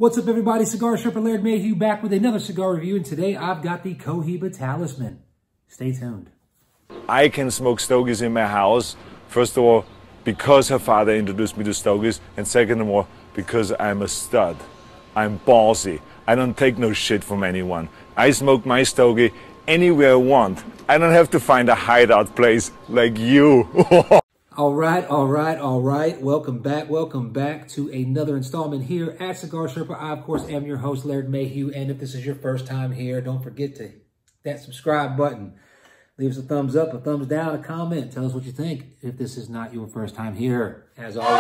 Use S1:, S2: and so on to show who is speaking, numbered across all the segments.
S1: What's up, everybody? Cigar Shopper Laird Mayhew back with another cigar review, and today I've got the COHIBA Talisman. Stay tuned.
S2: I can smoke stogies in my house, first of all, because her father introduced me to stogies, and second of all, because I'm a stud. I'm ballsy. I don't take no shit from anyone. I smoke my stogie anywhere I want. I don't have to find a hideout place like you.
S1: All right. Welcome back to another installment here at Cigar Shopper. I, of course, am your host, Laird Mayhew, and if this is your first time here, don't forget to hit that subscribe button. Leave us a thumbs up, a thumbs down, a comment. Tell us what you think if this is not your first time here, as always.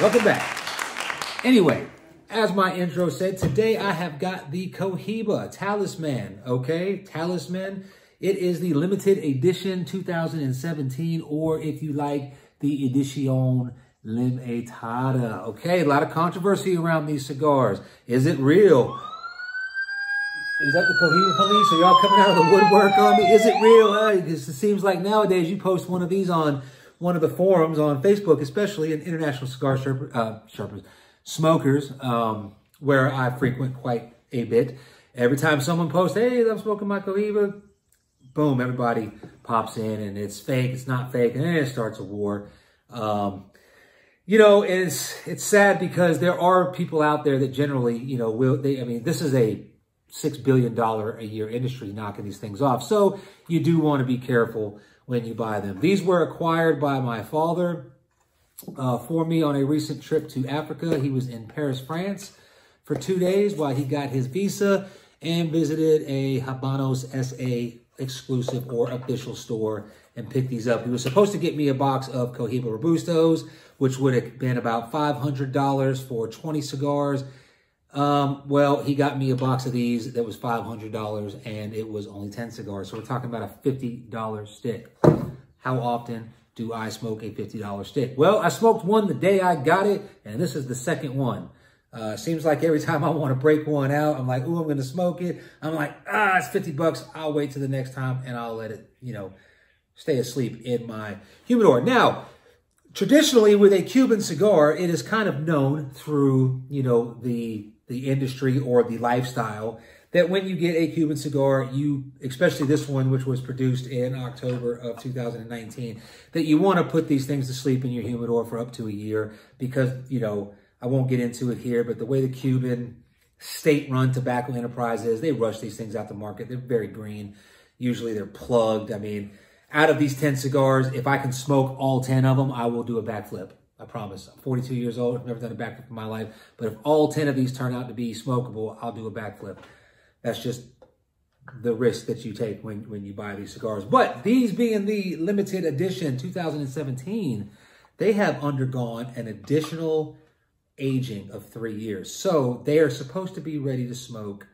S1: Welcome back. Anyway, as my intro said, today I have got the COHIBA Talisman, okay? Talisman. It is the limited edition 2017, or if you like, the Edición Limitada, okay? A lot of controversy around these cigars. Is it real? Is that the COHIBA police? Are y'all coming out of the woodwork on me? Is it real? Because it seems like nowadays you post one of these on one of the forums on Facebook, especially in international cigar smokers, where I frequent quite a bit. Every time someone posts, hey, I'm smoking my COHIBA, boom, everybody pops in and it's fake, it's not fake, and then it starts a war. You know, it's sad because there are people out there that generally, you know, this is a $6 billion a year industry knocking these things off. So you do want to be careful when you buy them. These were acquired by my father for me on a recent trip to Africa. He was in Paris, France for 2 days while he got his visa and visited a Habanos SA exclusive or official store and picked these up. He was supposed to get me a box of Cohiba Robustos, which would have been about $500 for 20 cigars. Well, he got me a box of these that was $500 and it was only 10 cigars. So we're talking about a $50 stick. How often do I smoke a $50 stick? Well, I smoked one the day I got it, and this is the second one. Seems like every time I want to break one out, I'm like, ooh, I'm going to smoke it. I'm like, it's 50 bucks. I'll wait till the next time and I'll let it, you know, stay asleep in my humidor. Now, traditionally with a Cuban cigar, it is kind of known through, you know, the industry or the lifestyle that when you get a Cuban cigar, especially this one, which was produced in October of 2019, that you want to put these things to sleep in your humidor for up to a year because, you know, I won't get into it here, but the way the Cuban state-run tobacco enterprise is, they rush these things out to market. They're very green. Usually they're plugged. I mean, out of these 10 cigars, if I can smoke all 10 of them, I will do a backflip. I promise. I'm 42 years old. I've never done a backflip in my life. But if all 10 of these turn out to be smokable, I'll do a backflip. That's just the risk that you take when you buy these cigars. But these being the limited edition 2017, they have undergone an additional aging of 3 years. So they are supposed to be ready to smoke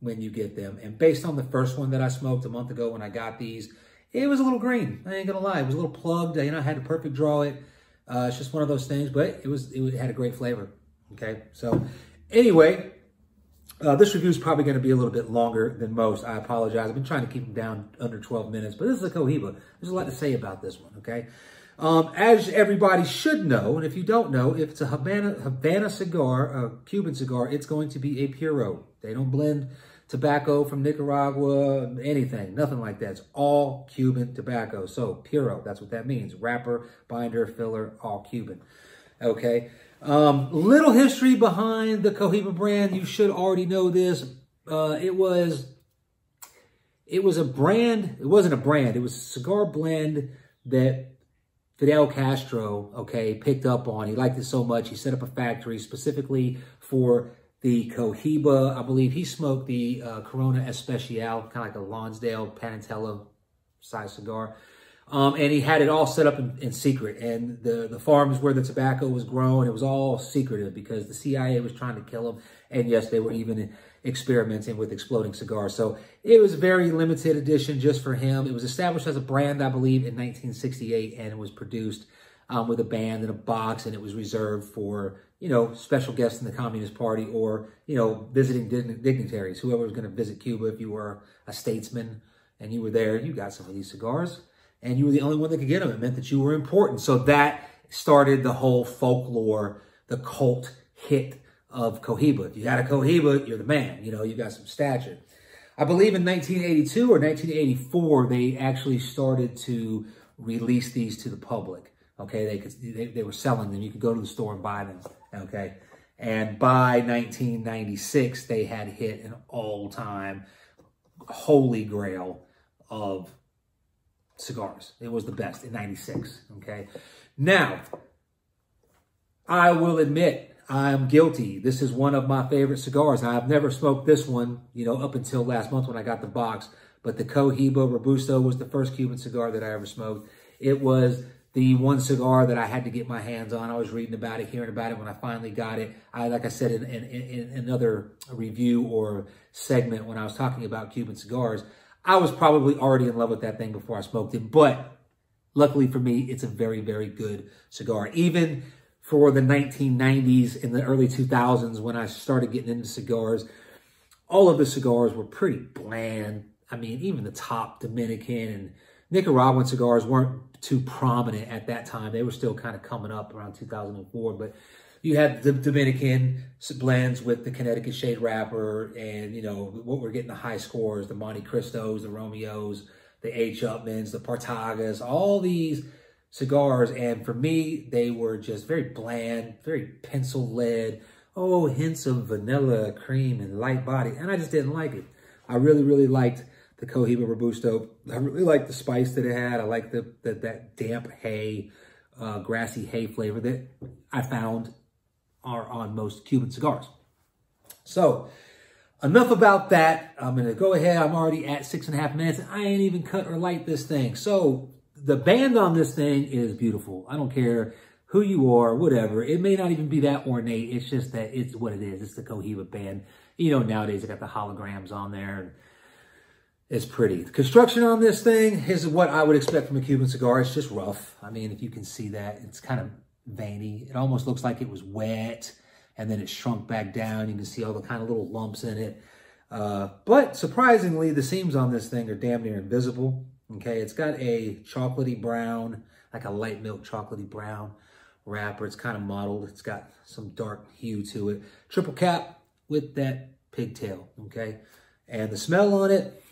S1: when you get them. And based on the first one that I smoked a month ago when I got these, it was a little green. I ain't gonna lie. It was a little plugged. You know, I had to perfect draw it. It's just one of those things, but it had a great flavor. Okay. So anyway, this review is probably going to be a little bit longer than most. I apologize. I've been trying to keep them down under 12 minutes, but this is a COHIBA. There's a lot to say about this one. Okay. As everybody should know, and if you don't know, if it's a Havana cigar, a Cuban cigar, it's going to be a puro. They don't blend tobacco from Nicaragua, anything, nothing like that. It's all Cuban tobacco. So puro, that's what that means. Wrapper, binder, filler, all Cuban. Okay. Little history behind the COHIBA brand. You should already know this. It was a brand. It wasn't a brand. It was a cigar blend that Fidel Castro, okay, picked up on. He liked it so much, he set up a factory specifically for the COHIBA. I believe he smoked the Corona Especial, kind of like a Lonsdale Panatella size cigar. And he had it all set up in secret. And the farms where the tobacco was grown, it was all secretive because the CIA was trying to kill him. And yes, they were even experimenting with exploding cigars. So it was a very limited edition just for him. It was established as a brand, I believe, in 1968, and it was produced with a band in a box, and it was reserved for, you know, special guests in the Communist Party or, you know, visiting dignitaries, whoever was going to visit Cuba. If you were a statesman and you were there, you got some of these cigars, and you were the only one that could get them. It meant that you were important. So that started the whole folklore the cult hit of Cohiba. If you got a Cohiba, you're the man. You know, you got some stature. I believe in 1982 or 1984, they actually started to release these to the public. Okay, they were selling them. You could go to the store and buy them. Okay, and by 1996, they had hit an all-time holy grail of cigars. It was the best in 96. Okay, now I will admit, I'm guilty. This is one of my favorite cigars. I've never smoked this one, you know, up until last month when I got the box. But the Cohiba Robusto was the first Cuban cigar that I ever smoked. It was the one cigar that I had to get my hands on. I was reading about it, hearing about it when I finally got it. Like I said in another review or segment when I was talking about Cuban cigars, I was probably already in love with that thing before I smoked it. But luckily for me, it's a very, very good cigar. Even for the 1990s and the early 2000s, when I started getting into cigars, all of the cigars were pretty bland. I mean, even the top Dominican and Nicaraguan cigars weren't too prominent at that time. They were still kind of coming up around 2004. But you had the Dominican blends with the Connecticut shade wrapper, and, you know, what we're getting the high scores, the Montecristos, the Romeos, the H. Upmans, the Partagás, all these cigars, and for me, they were just very bland, very pencil lead. Oh, hints of vanilla, cream, and light body, and I just didn't like it. I really, really liked the Cohiba Robusto. I really liked the spice that it had. I liked that damp hay, grassy hay flavor that I found are on most Cuban cigars. So, enough about that. I'm going to go ahead. I'm already at 6.5 minutes. I ain't even cut or light this thing. So, the band on this thing is beautiful. I don't care who you are, whatever. It may not even be that ornate. It's just that it's what it is. It's the Cohiba band. You know, nowadays they got the holograms on there, and it's pretty. The construction on this thing is what I would expect from a Cuban cigar. It's just rough. I mean, if you can see that, it's kind of veiny. It almost looks like it was wet, and then it shrunk back down. You can see all the kind of little lumps in it. But surprisingly, the seams on this thing are damn near invisible. Okay, it's got a chocolatey brown, like a light milk chocolatey brown wrapper. It's kind of mottled. It's got some dark hue to it. Triple cap with that pigtail, okay? And the smell on it,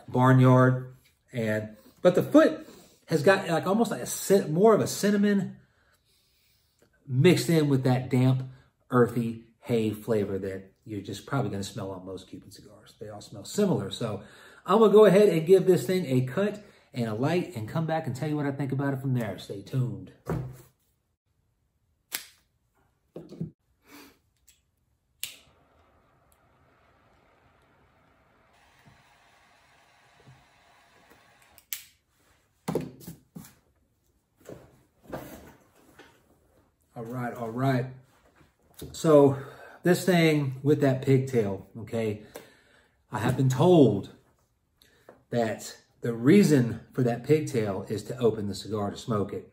S1: barnyard. But the foot has got like almost like more of a cinnamon mixed in with that damp, earthy hay flavor that you're just probably going to smell on most Cuban cigars. They all smell similar. So I'm going to go ahead and give this thing a cut and a light and come back and tell you what I think about it from there. Stay tuned. All right. So this thing with that pigtail, okay, I have been told that the reason for that pigtail is to open the cigar to smoke it.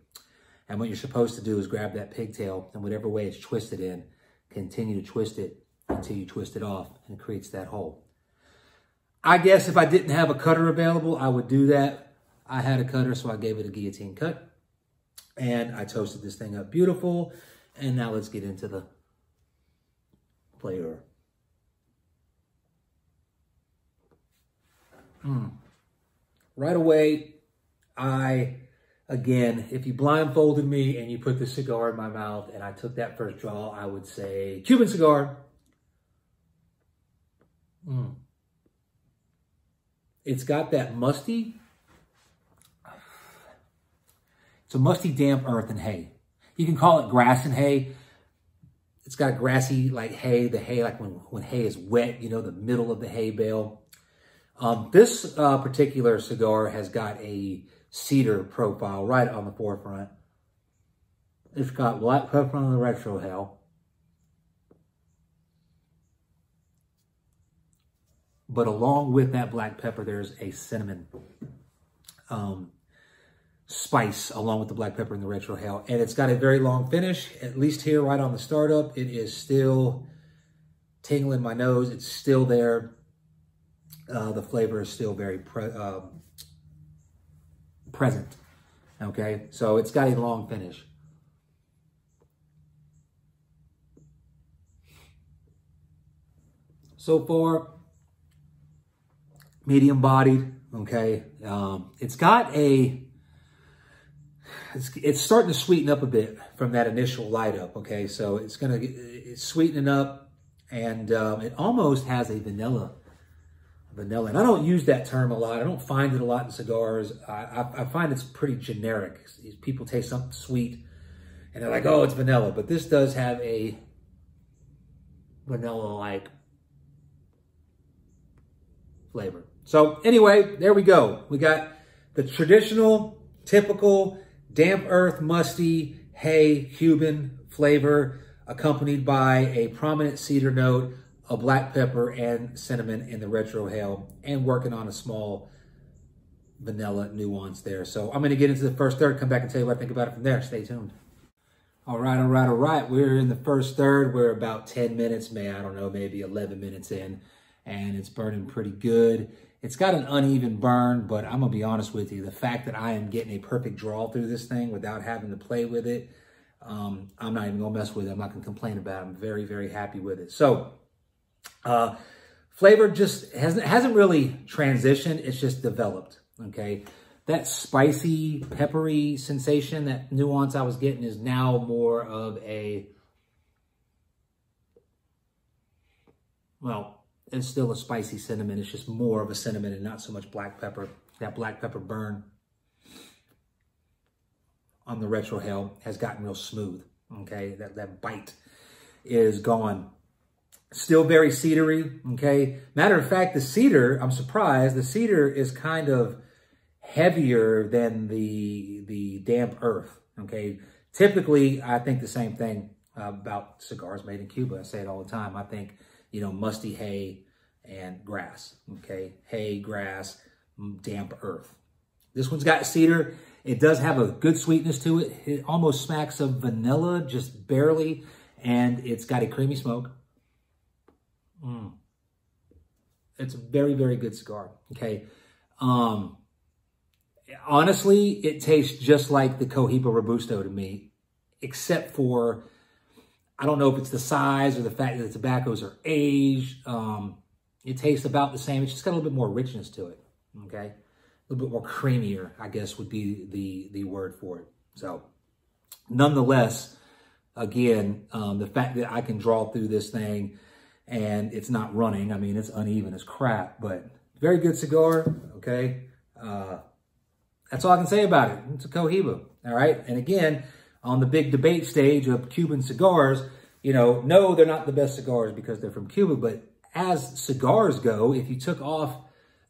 S1: And what you're supposed to do is grab that pigtail and whatever way it's twisted in, continue to twist it until you twist it off and it creates that hole. I guess if I didn't have a cutter available, I would do that. I had a cutter, so I gave it a guillotine cut. And I toasted this thing up beautiful. And now let's get into the flavor. Right away, again, if you blindfolded me and you put the cigar in my mouth and I took that first draw, I would say Cuban cigar. It's got that musty, it's a musty, damp earth and hay. You can call it grass and hay. It's got grassy like hay, the hay like when hay is wet, you know, the middle of the hay bale. This particular cigar has got a cedar profile right on the forefront. It's got black pepper on the retrohale. But along with that black pepper, there's a cinnamon spice along with the black pepper and the retrohale. And it's got a very long finish, at least here right on the startup. It is still tingling my nose. It's still there. The flavor is still very present. Okay, so it's got a long finish. so far. Medium bodied, okay. It's got it's starting to sweeten up a bit from that initial light up, okay. So it's sweetening up, and it almost has a vanilla. And I don't use that term a lot. I don't find it a lot in cigars. I find it's pretty generic. People taste something sweet and they're like, oh, it's vanilla. But this does have a vanilla-like flavor. So anyway, there we go. We got the traditional, typical, damp earth, musty, hay, Cuban flavor, accompanied by a prominent cedar note, a black pepper, and cinnamon in the retrohale, and working on a small vanilla nuance there. So I'm going to get into the first third, come back and tell you what I think about it from there. Stay tuned. All right. We're in the first third. We're about 10 minutes, maybe 11 minutes in, and it's burning pretty good. It's got an uneven burn, but I'm going to be honest with you. The fact that I am getting a perfect draw through this thing without having to play with it, I'm not even going to mess with it. I'm not going to complain about it. I'm very, very happy with it. So, flavor just hasn't really transitioned. It's just developed, okay? That spicy, peppery sensation, that nuance I was getting is now more of it's still a spicy cinnamon. It's just more of a cinnamon and not so much black pepper. That black pepper burn on the retrohale has gotten real smooth, okay? That bite is gone. Still very cedary, okay? Matter of fact, the cedar, I'm surprised, the cedar is kind of heavier than the damp earth, okay? Typically, I think the same thing about cigars made in Cuba. I say it all the time. I think, musty hay and grass, okay? Hay, grass, damp earth. This one's got cedar. It does have a good sweetness to it. It almost smacks of vanilla, just barely, and it's got a creamy smoke. It's a very, very good cigar, okay? Honestly, it tastes just like the COHIBA Robusto to me, except for, I don't know if it's the size or the fact that the tobaccos are aged. It tastes about the same. It's just got a little bit more richness to it, okay? A little bit more creamier, I guess would be the word for it. So, nonetheless, again, the fact that I can draw through this thing and it's not running, I mean, it's uneven as crap, but very good cigar, okay? That's all I can say about it. It's a COHIBA, all right? And again, on the big debate stage of Cuban cigars, no, they're not the best cigars because they're from Cuba, but as cigars go, if you took off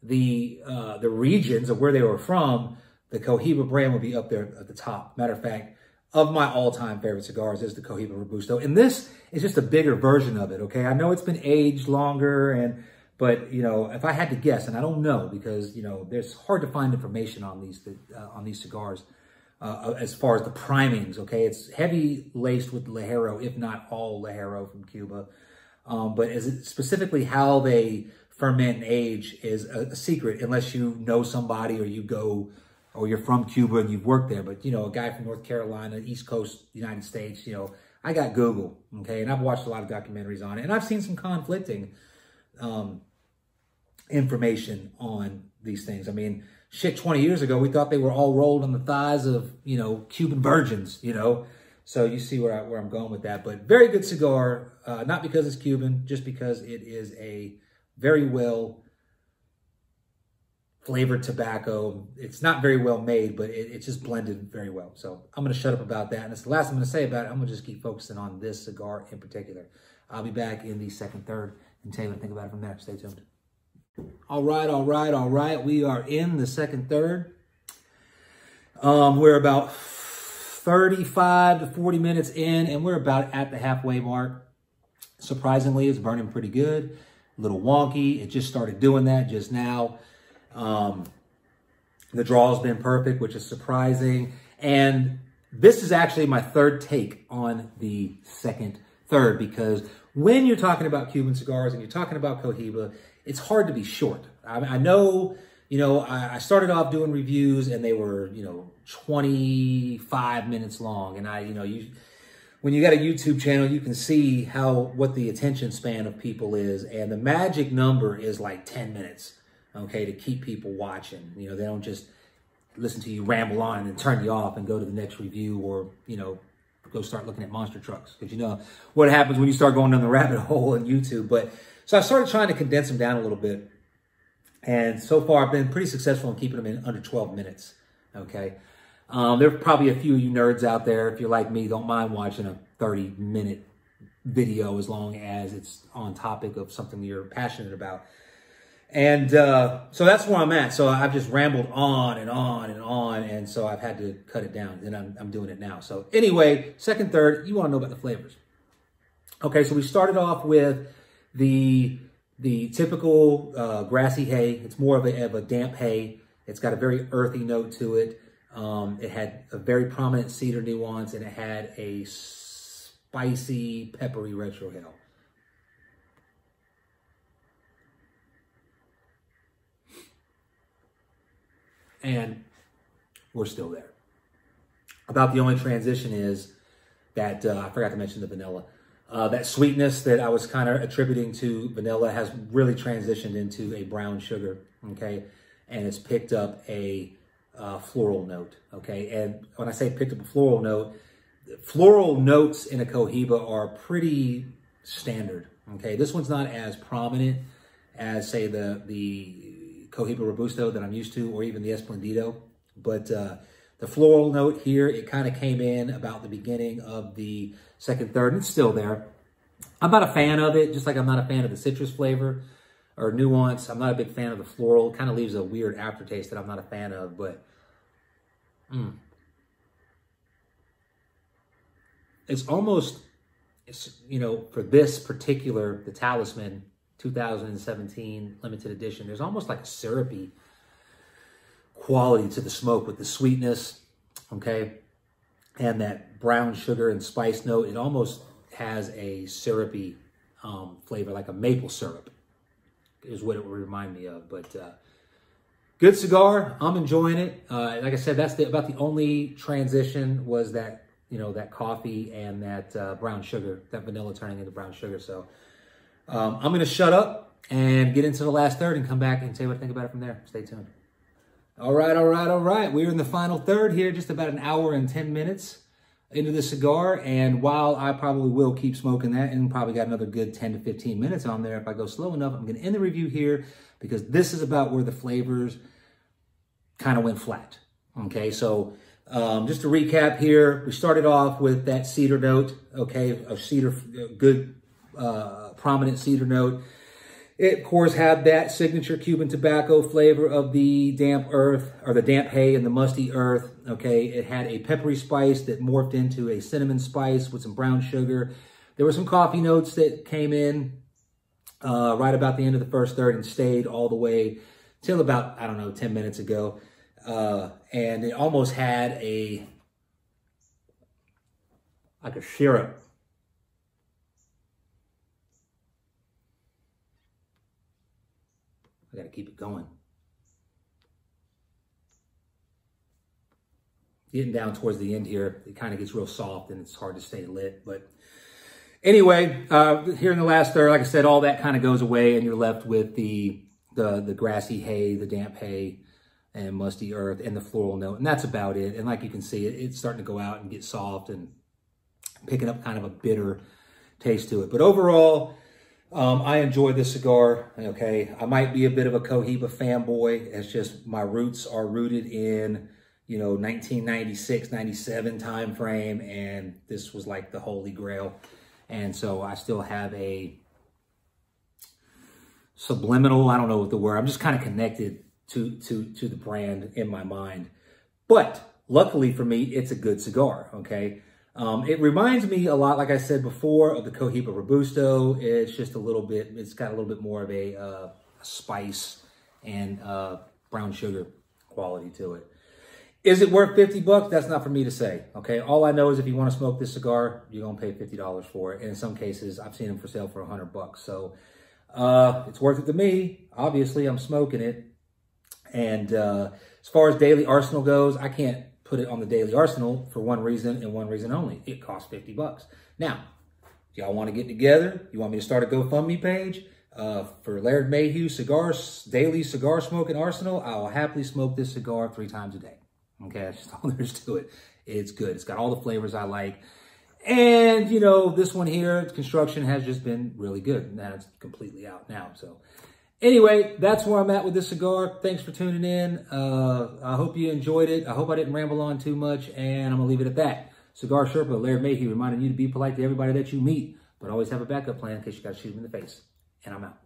S1: the regions of where they were from, the COHIBA brand would be up there at the top. Matter of fact, of my all-time favorite cigars is the COHIBA Robusto. And this is just a bigger version of it, okay? I know it's been aged longer, but if I had to guess, and I don't know because, there's hard to find information on these cigars as far as the primings, okay? It's heavy laced with Ligero, if not all Ligero from Cuba. But specifically how they ferment and age is a secret unless you know somebody or you're from Cuba and you've worked there. But, a guy from North Carolina, East Coast, United States, I got Google, okay? And I've watched a lot of documentaries on it. And I've seen some conflicting information on these things. I mean, shit, 20 years ago, we thought they were all rolled on the thighs of, Cuban virgins, So you see where I'm going with that. But very good cigar, not because it's Cuban, just because it is a very well flavored tobacco. It's not very well made, but it's just blended very well. So I'm going to shut up about that. And that's the last I'm going to say about it. I'm going to just keep focusing on this cigar in particular. I'll be back in the second third and tell you what I think about it from there. Stay tuned. All right. We are in the second third. We're about 35 to 40 minutes in, and we're about at the halfway mark. Surprisingly, it's burning pretty good. A little wonky. It just started doing that just now. The draw has been perfect, which is surprising. And this is actually my third take on the second third, because when you're talking about Cuban cigars and you're talking about COHIBA, it's hard to be short. I know, I started off doing reviews and they were, 25 minutes long. And when you got a YouTube channel, you can see what the attention span of people is. And the magic number is like 10 minutes, okay, to keep people watching. You know, they don't just listen to you ramble on and then turn you off and go to the next review, or, you know, go start looking at monster trucks. Because you know what happens when you start going down the rabbit hole on YouTube. But so I started trying to condense them down a little bit. And so far, I've been pretty successful in keeping them in under 12 minutes, okay? There are probably a few of you nerds out there, if you're like me, don't mind watching a 30-minute video as long as it's on topic of something you're passionate about. And so that's where I'm at. So I've just rambled on and on and on, and so I've had to cut it down, and I'm doing it now. So anyway, second, third, you want to know about the flavors. Okay, so we started off with the typical grassy hay. It's more of a damp hay. It's got a very earthy note to it. It had a very prominent cedar nuance, and it had a spicy, peppery retrohale. And we're still there. About the only transition is that, I forgot to mention the vanilla. That sweetness that I was kind of attributing to vanilla has really transitioned into a brown sugar, okay? And it's picked up a floral note, okay? And when I say picked up a floral notes in a COHIBA are pretty standard, okay? This one's not as prominent as, say, the COHIBA Robusto that I'm used to, or even the Esplendido. But the floral note here, it kind of came in about the beginning of the second, third, and it's still there. I'm not a fan of it, just like I'm not a fan of the citrus flavor or nuance. I'm not a big fan of the floral. It kind of leaves a weird aftertaste that I'm not a fan of, but it's almost, you know, for this particular, the Talisman 2017 limited edition, there's almost like a syrupy quality to the smoke with the sweetness, okay? And that brown sugar and spice note. It almost has a syrupy flavor, like a maple syrup is what it would remind me of. But good cigar. I'm enjoying it. Like I said, that's about the only transition was that, you know, that coffee and that brown sugar, that vanilla turning into brown sugar. So I'm going to shut up and get into the last third and come back and tell you what I think about it from there. Stay tuned. All right. We're in the final third here, just about an hour and 10 minutes into the cigar. And while I probably will keep smoking that and probably got another good 10 to 15 minutes on there, if I go slow enough, I'm going to end the review here because this is about where the flavors kind of went flat. Okay, so just to recap here, we started off with that cedar note, okay, a cedar, good prominent cedar note. It, of course, had that signature Cuban tobacco flavor of the damp earth, or the damp hay and the musty earth, okay? It had a peppery spice that morphed into a cinnamon spice with some brown sugar. There were some coffee notes that came in right about the end of the first third and stayed all the way till about, I don't know, 10 minutes ago. And it almost had like a syrup. I got to keep it going. Getting down towards the end here, it kind of gets real soft and it's hard to stay lit. But anyway, here in the last third, like I said, all that kind of goes away and you're left with the grassy hay, the damp hay, and musty earth, and the floral note. And that's about it. And like you can see, it's starting to go out and get soft and picking up kind of a bitter taste to it. But overall, I enjoy this cigar, okay? I might be a bit of a COHIBA fanboy. It's just my roots are rooted in, you know, 1996, 97 time frame, and this was like the holy grail. And so I still have a subliminal, I don't know what the word, I'm just kind of connected to the brand in my mind. But luckily for me, it's a good cigar, okay? It reminds me a lot, like I said before, of the COHIBA Robusto. It's just a little bit, it's got a little bit more of a spice and brown sugar quality to it. Is it worth 50 bucks? That's not for me to say, okay? All I know is if you want to smoke this cigar, you're going to pay $50 for it. And in some cases, I've seen them for sale for 100 bucks. So it's worth it to me. Obviously, I'm smoking it. And as far as daily arsenal goes, I can't put it on the daily arsenal for one reason and one reason only. It costs $50. Now, if y'all want to get together, you want me to start a GoFundMe page for Laird Mayhew Cigars, daily cigar smoking arsenal, I will happily smoke this cigar 3 times a day. Okay, that's just all there is to it. It's good. It's got all the flavors I like. And, you know, this one here, construction has just been really good. Now it's completely out now. So anyway, that's where I'm at with this cigar. Thanks for tuning in. I hope you enjoyed it. I hope I didn't ramble on too much, and I'm going to leave it at that. Cigar Sherpa, Laird Mayhew, reminding you to be polite to everybody that you meet, but always have a backup plan in case you got to shoot them in the face. And I'm out.